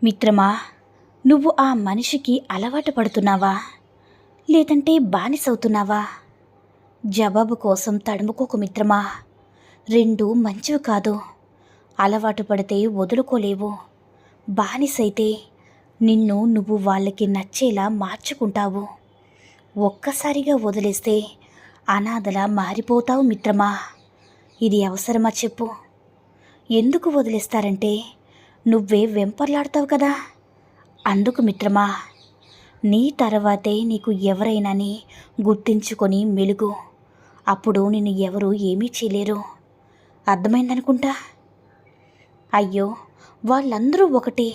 మిత్రమా, నువ్వు ఆ మనిషికి అలవాటు పడుతున్నావా, లేదంటే బానిసవుతున్నావా? జవాబు కోసం తడుముకోకు మిత్రమా. రెండు మంచివి కాదు. అలవాటు పడితే వదులుకోలేవు. బానిసైతే నిన్ను నువ్వు వాళ్ళకి నచ్చేలా మార్చుకుంటావు. ఒక్కసారిగా వదిలేస్తే అనాథలా మారిపోతావు మిత్రమా. ఇది అవసరమా చెప్పు? ఎందుకు వదిలేస్తారంటే నువ్వే వెంపర్లాడతావు కదా. అందుకు మిత్రమా, నీ తర్వాతే నీకు ఎవరైనాని గుర్తించుకొని మెలుగు. అప్పుడు నిన్ను ఎవరు ఏమీ చేయలేరు. అర్థమైందనుకుంటా. అయ్యో, వాళ్ళందరూ ఒకటే,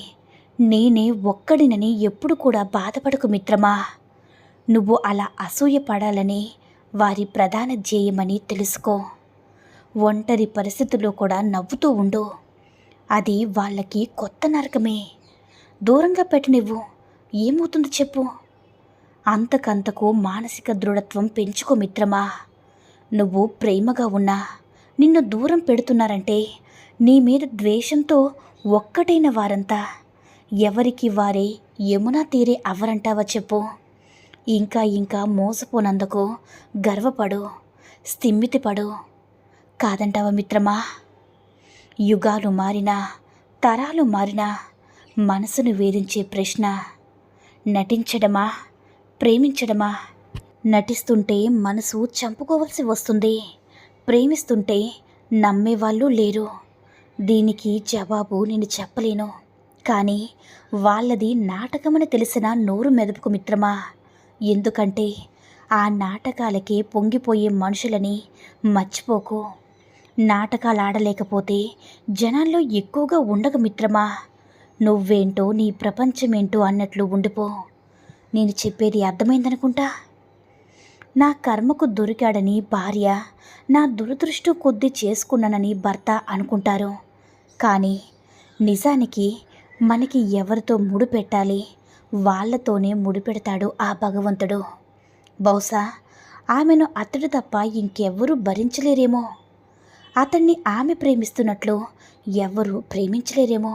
నేనే ఒక్కడినని ఎప్పుడు కూడా బాధపడకు మిత్రమా. నువ్వు అలా అసూయ పడాలని వారి ప్రధాన ధ్యేయమని తెలుసుకో. ఒంటరి పరిస్థితుల్లో కూడా నవ్వుతూ ఉండు. అది వాళ్ళకి కొత్త నరకమే. దూరంగా పెట్టి నువ్వు ఏమవుతుందో చెప్పు. అంతకంతకు మానసిక దృఢత్వం పెంచుకో మిత్రమా. నువ్వు ప్రేమగా ఉన్నా నిన్ను దూరం పెడుతున్నారంటే నీ మీద ద్వేషంతో ఒక్కటైన వారంతా ఎవరికి వారే యమునా తీరే అవ్వరంటావా చెప్పు. ఇంకా ఇంకా మోసపోనందుకు గర్వపడు, స్థిమితిపడు. కాదంటావా మిత్రమా? యుగాలు మారినా, తరాలు మారినా మనసును వేధించే ప్రశ్న నటించడమా, ప్రేమించడమా? నటిస్తుంటే మనసు చంపుకోవలసి వస్తుంది. ప్రేమిస్తుంటే నమ్మేవాళ్ళు లేరు. దీనికి జవాబు నేను చెప్పలేను. కానీ వాళ్ళది నాటకమని తెలిసిన నోరు మెదపుకు మిత్రమా. ఎందుకంటే ఆ నాటకాలకే పొంగిపోయే మనుషులని మర్చిపోకు. నాటకాలు ఆడలేకపోతే జనాల్లో ఎక్కువగా ఉండక మిత్రమా. నువ్వేంటో నీ ప్రపంచమేంటో అన్నట్లు ఉండిపో. నేను చెప్పేది అర్థమైందనుకుంటా. నా కర్మకు దొరికాడని భార్య, నా దురదృష్టం కొద్దీ చేసుకున్నానని భర్త అనుకుంటారు. కానీ నిజానికి మనకి ఎవరితో ముడిపెట్టాలి వాళ్ళతోనే ముడిపెడతాడు ఆ భగవంతుడు. బహుశా ఆమెను అతడు తప్ప ఇంకెవ్వరూ భరించలేరేమో. అతన్ని ఆమె ప్రేమిస్తున్నట్లు ఎవరు ప్రేమించలేరేమో.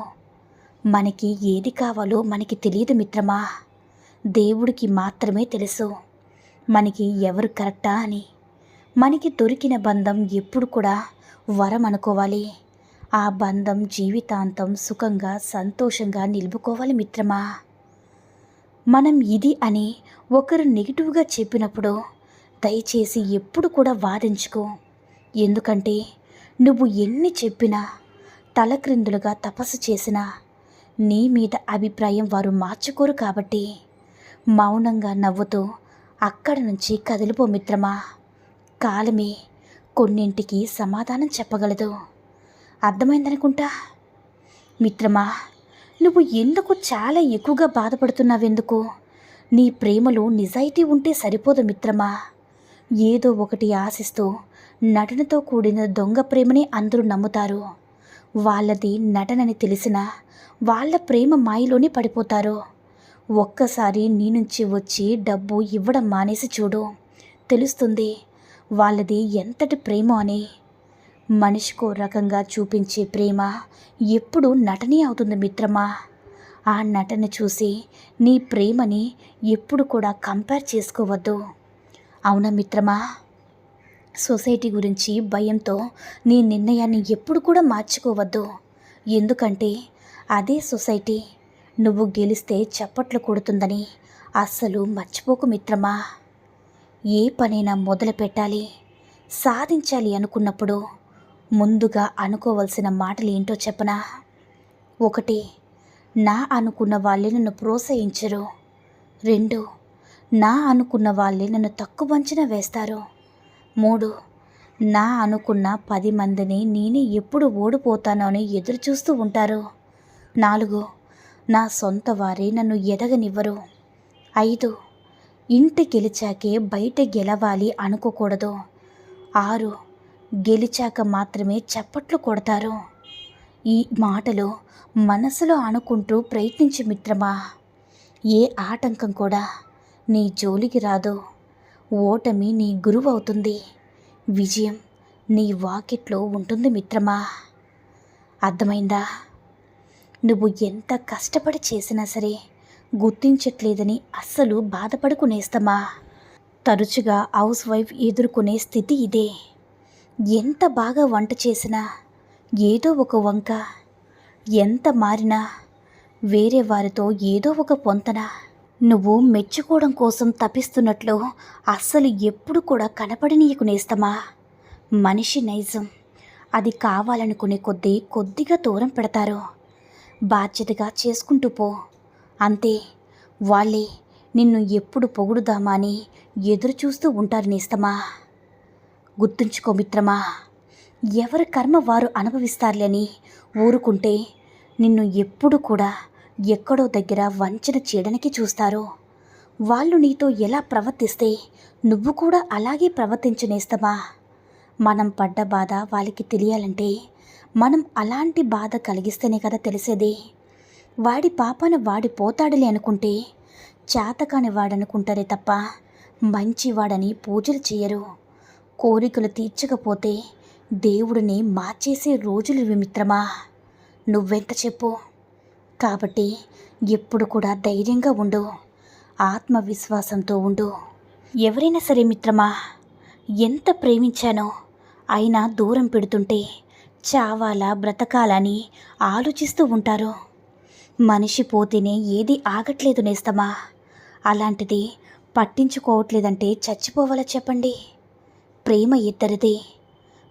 మనకి ఏది కావాలో మనకి తెలియదు మిత్రమా. దేవుడికి మాత్రమే తెలుసు మనకి ఎవరు కరెక్టా అని. మనకి దొరికిన బంధం ఎప్పుడు కూడా వరం అనుకోవాలి. ఆ బంధం జీవితాంతం సుఖంగా సంతోషంగా నిలుపుకోవాలి మిత్రమా. మనం ఇది అని ఒకరు నెగిటివ్గా చెప్పినప్పుడు దయచేసి ఎప్పుడు కూడా వాదించుకో. ఎందుకంటే నువ్వు ఎన్ని చెప్పినా, తలక్రిందులుగా తపస్సు చేసినా నీ మీద అభిప్రాయం వారు మార్చుకోరు. కాబట్టి మౌనంగా నవ్వుతూ అక్కడి నుంచి కదిలిపో మిత్రమా. కాలమే కొన్నింటికి సమాధానం చెప్పగలదు. అర్థమైందనుకుంటా. మిత్రమా, నువ్వు ఎందుకు చాలా ఎక్కువగా బాధపడుతున్నావెందుకు? నీ ప్రేమలో నిజాయితీ ఉంటే సరిపోదు మిత్రమా. ఏదో ఒకటి ఆశిస్తూ నటనతో కూడిన దొంగ ప్రేమని అందరూ నమ్ముతారు. వాళ్ళది నటనని తెలిసినా వాళ్ళ ప్రేమ మాయలోనే పడిపోతారు. ఒక్కసారి నీ నుంచి వచ్చి డబ్బు ఇవ్వడం మానేసి చూడు, తెలుస్తుంది వాళ్ళది ఎంతటి ప్రేమ అని. మనిషికో రకంగా చూపించే ప్రేమ ఎప్పుడు నటనే అవుతుంది మిత్రమా. ఆ నటన చూసి నీ ప్రేమని ఎప్పుడు కూడా కంపేర్ చేసుకోవద్దు. అవునా మిత్రమా? సొసైటీ గురించి భయంతో నీ నిర్ణయాన్ని ఎప్పుడు కూడా మార్చుకోవద్దు. ఎందుకంటే అదే సొసైటీ నువ్వు గెలిస్తే చప్పట్లు కొడుతుందని అస్సలు మర్చిపోకు మిత్రమా. ఏ పనైనా మొదలు పెట్టాలి, సాధించాలి అనుకున్నప్పుడు ముందుగా అనుకోవలసిన మాటలు ఏంటో చెప్పనా? 1, నా అనుకున్న వాళ్ళే నన్ను ప్రోత్సహించరు. 2, నా అనుకున్న వాళ్ళే నన్ను తక్కువ అంచనా వేస్తారు. 3, నా అనుకున్న 10 మందిని నేనే ఎప్పుడు ఓడిపోతానో అని ఎదురు చూస్తూ ఉంటారు. 4, నా సొంత వారే నన్ను ఎదగనివ్వరు. 5, ఇంటి గెలిచాకే బయట గెలవాలి అనుకోకూడదు. 6, గెలిచాక మాత్రమే చప్పట్లు కొడతారు. ఈ మాటలు మనసులో అనుకుంటూ ప్రయత్నించు మిత్రమా. ఏ ఆటంకం కూడా నీ జోలికి రాదు. ఓటమి నీ గురువు అవుతుంది. విజయం నీ వాకిట్లో ఉంటుంది మిత్రమా. అర్థమైందా? నువ్వు ఎంత కష్టపడి చేసినా సరే గుర్తించట్లేదని అస్సలు బాధపడుకునేస్తమా. తరచుగా హౌస్ వైఫ్ ఎదుర్కొనే స్థితి ఇదే. ఎంత బాగా వంట చేసినా ఏదో ఒక వంక, ఎంత మారినా వేరే వారితో ఏదో ఒక పొంతన. నువ్వు మెచ్చుకోవడం కోసం తపిస్తున్నట్లు అస్సలు ఎప్పుడు కూడా కనపడనీయకు నేస్తమా. మనిషి నైజం అది కావాలనుకునే కొద్దిగా దూరం పెడతారు. బాధ్యతగా చేసుకుంటూ పో, అంతే. వాళ్ళే నిన్ను ఎప్పుడు పొగుడుదామా అని ఎదురు చూస్తూ ఉంటారు నేస్తమా. గుర్తుంచుకో మిత్రమా, ఎవరి కర్మ వారు అనుభవిస్తారులే అని ఊరుకుంటే నిన్ను ఎప్పుడు కూడా ఎక్కడో దగ్గర వంచన చేయడానికి చూస్తారు. వాళ్ళు నీతో ఎలా ప్రవర్తిస్తే నువ్వు కూడా అలాగే ప్రవర్తించనేస్తమా. మనం పడ్డ బాధ వాళ్ళకి తెలియాలంటే మనం అలాంటి బాధ కలిగిస్తేనే కదా తెలిసేది. వాడి పాపాన వాడి పోతాడులే అనుకుంటే చేతకాని వాడనుకుంటారే తప్ప మంచివాడని పూజలు చేయరు. కోరికలు తీర్చకపోతే దేవుడిని మార్చేసే రోజులు ఇవి మిత్రమా. నువ్వెంత చెప్పు. కాబట్టి ఎప్పుడు కూడా ధైర్యంగా ఉండు, ఆత్మవిశ్వాసంతో ఉండు. ఎవరైనా సరే మిత్రమా, ఎంత ప్రేమించానో అయినా దూరం పెడుతుంటే చావాలా బ్రతకాలని ఆలోచిస్తూ ఉంటారు. మనిషి పోతేనే ఏది ఆగట్లేదు నేస్తమా. అలాంటిది పట్టించుకోవట్లేదంటే చచ్చిపోవాలా చెప్పండి. ప్రేమ ఇద్దరిది,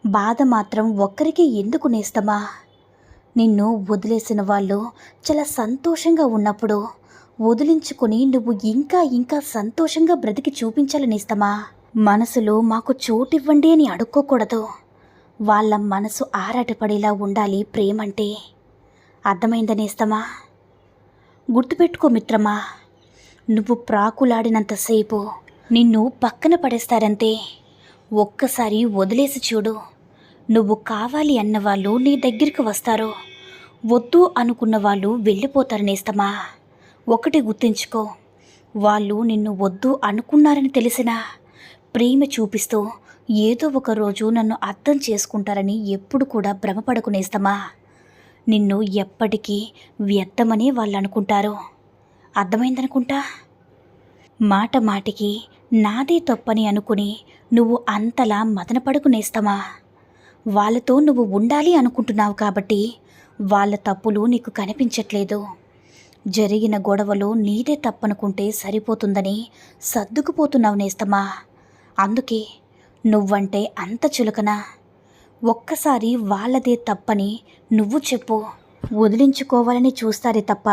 బాధ మాత్రం ఒక్కరికి ఎందుకు నేస్తమా. నిన్ను వదిలేసిన వాళ్ళు చాలా సంతోషంగా ఉన్నప్పుడు వదిలించుకొని నువ్వు ఇంకా సంతోషంగా బ్రతికి చూపించాలి నేస్తమా. మనసులో మాకు చోటివ్వండి అని అడుక్కోకూడదు. వాళ్ళ మనసు ఆరాటపడేలా ఉండాలి ప్రేమంటే. అర్థమైందా నేస్తమా. గుర్తుపెట్టుకో మిత్రమా, నువ్వు ప్రాకులాడినంతసేపు నిన్ను పక్కన పడేస్తారంతే. ఒక్కసారి వదిలేసి చూడు, నువ్వు కావాలి అన్నవాళ్ళు నీ దగ్గరికి వస్తారు, వద్దు అనుకున్న వాళ్ళు వెళ్ళిపోతారు నేస్తమా. ఒకటి గుర్తుంచుకో, వాళ్ళు నిన్ను వద్దు అనుకున్నారని తెలిసినా ప్రేమ చూపిస్తూ ఏదో ఒక రోజు నన్ను అర్థం చేసుకుంటారని ఎప్పుడు కూడా భ్రమపడకు నేస్తమా. నిన్ను ఎప్పటికీ వ్యర్థమని వాళ్ళు అనుకుంటారు. అర్థమైందనుకుంటా. మాట మాటికి నాదే తప్పని అనుకుని నువ్వు అంతలా మదనపడకు నేస్తమా. వాళ్ళతో నువ్వు ఉండాలి అనుకుంటున్నావు కాబట్టి వాళ్ళ తప్పులు నీకు కనిపించట్లేదు. జరిగిన గొడవలో నీదే తప్పనుకుంటే సరిపోతుందని సర్దుకుపోతున్నావు నేస్తమా. అందుకే నువ్వంటే అంత చులకనా. ఒక్కసారి వాళ్ళదే తప్పని నువ్వు చెప్పు. వదిలించుకోవాలని చూస్తారే తప్ప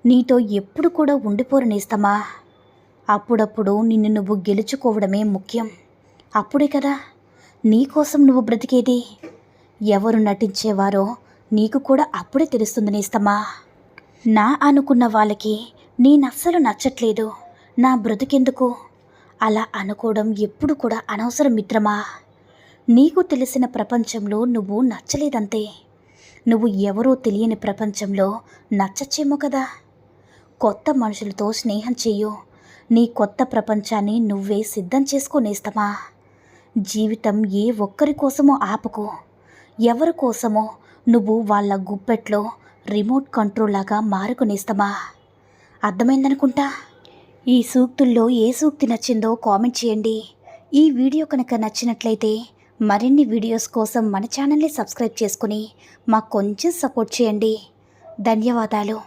నీతో ఎప్పుడు కూడా ఉండిపోరు నేస్తమా. అప్పుడప్పుడు నిన్ను నువ్వు గెలుచుకోవడమే ముఖ్యం. అప్పుడే కదా నీకోసం నువ్వు బ్రతికేది. ఎవరు నటించేవారో నీకు కూడా అప్పుడే తెలుస్తుంది నేస్తమా. నా అనుకున్న వాళ్ళకి నేనస్సలు నచ్చట్లేదు, నా బ్రతికెందుకు అలా అనుకోవడం ఎప్పుడు కూడా అనవసరం మిత్రమా. నీకు తెలిసిన ప్రపంచంలో నువ్వు నచ్చలేదంతే. నువ్వు ఎవరో తెలియని ప్రపంచంలో నచ్చచ్చేమో కదా. కొత్త మనుషులతో స్నేహం చెయ్యు. నీ కొత్త ప్రపంచాన్ని నువ్వే సిద్ధం చేసుకునేస్తమా. జీవితం ఏ ఒక్కరి కోసమో ఆపుకో. ఎవరి కోసమో నువ్వు వాళ్ళ గుప్పెట్లో రిమోట్ కంట్రోల్ లాగా మారుకునేస్తమా. అర్థమైందనుకుంటా. ఈ సూక్తుల్లో ఏ సూక్తి నచ్చిందో కామెంట్ చేయండి. ఈ వీడియో కనుక నచ్చినట్లయితే మరిన్ని వీడియోస్ కోసం మన ఛానల్ని సబ్స్క్రైబ్ చేసుకుని మాకు కొంచెం సపోర్ట్ చేయండి. ధన్యవాదాలు.